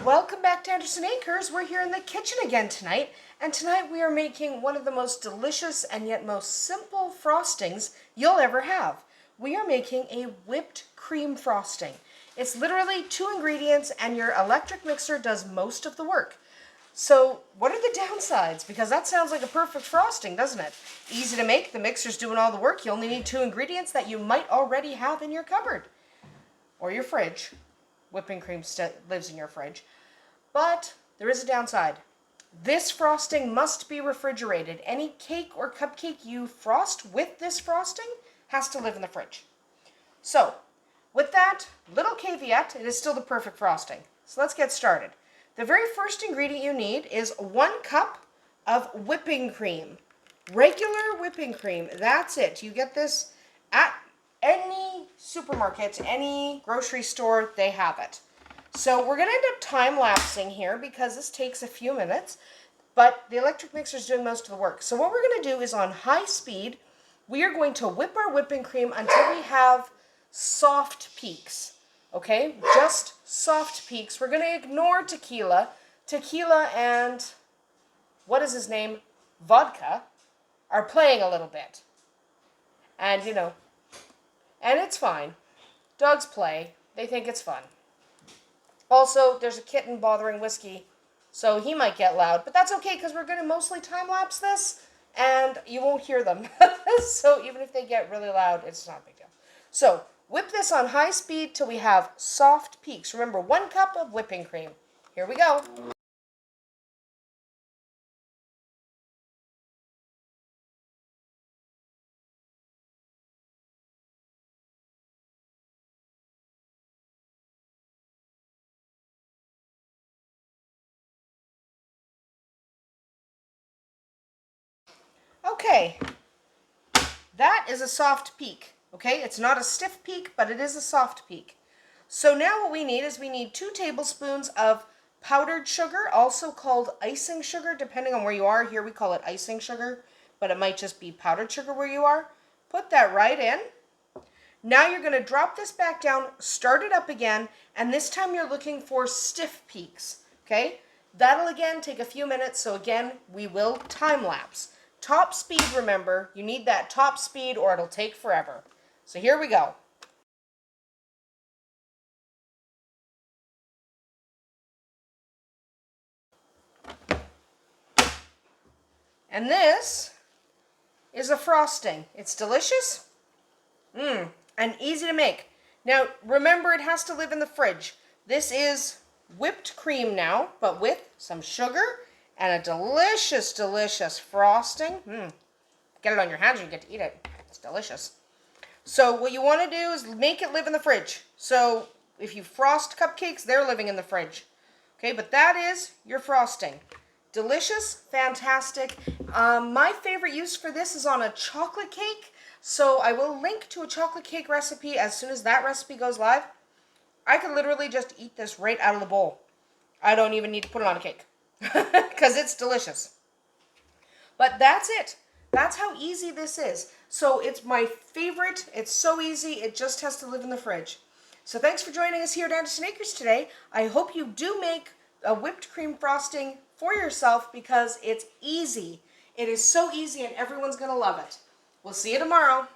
Welcome back to Andersen Acres. We're here in the kitchen again tonight, and tonight we are making one of the most delicious and yet most simple frostings you'll ever have. We are making a whipped cream frosting. It's literally 2 ingredients and your electric mixer does most of the work. So what are the downsides? Because that sounds like a perfect frosting, doesn't it? Easy to make, the mixer's doing all the work. You only need 2 ingredients that you might already have in your cupboard or your fridge. Whipping cream lives in your fridge. But there is a downside. This frosting must be refrigerated. Any cake or cupcake you frost with this frosting has to live in the fridge. So, with that little caveat, it is still the perfect frosting. So let's get started. The very first ingredient you need is 1 cup of whipping cream. Regular whipping cream. That's it. You get this at any supermarket, any grocery store, they have it. So we're going to end up time-lapsing here because this takes a few minutes, but the electric mixer is doing most of the work. So what we're going to do is on high speed, we are going to whip our whipping cream until we have soft peaks, okay? Just soft peaks. We're going to ignore tequila. Tequila and, what is his name, vodka, are playing a little bit. And, you know, and it's fine. Dogs play. They think it's fun. Also, there's a kitten bothering Whiskey, so he might get loud. But that's okay, because we're going to mostly time-lapse this, and you won't hear them. So even if they get really loud, it's not a big deal. So whip this on high speed till we have soft peaks. Remember, 1 cup of whipping cream. Here we go. Okay, that is a soft peak, okay? It's not a stiff peak, but it is a soft peak. So now what we need is 2 tablespoons of powdered sugar, also called icing sugar, depending on where you are. Here we call it icing sugar, but it might just be powdered sugar where you are. Put that right in. Now you're going to drop this back down, start it up again, and this time you're looking for stiff peaks, okay? That'll again take a few minutes, so again, we will time-lapse. Top speed, remember, you need that top speed or it'll take forever. So here we go. And this is a frosting. It's delicious, and easy to make. Now, remember, it has to live in the fridge. This is whipped cream now, but with some sugar and a delicious, delicious frosting. Get it on your hands and you get to eat it. It's delicious. So what you want to do is make it live in the fridge. So if you frost cupcakes, they're living in the fridge. Okay, but that is your frosting. Delicious, fantastic. My favorite use for this is on a chocolate cake. So I will link to a chocolate cake recipe as soon as that recipe goes live. I could literally just eat this right out of the bowl. I don't even need to put it on a cake because it's delicious. But that's it. That's how easy this is. So it's my favorite. It's so easy. It just has to live in the fridge. So thanks for joining us here at Andersen Acres today. I hope you do make a whipped cream frosting for yourself because it's easy. It is so easy and everyone's going to love it. We'll see you tomorrow.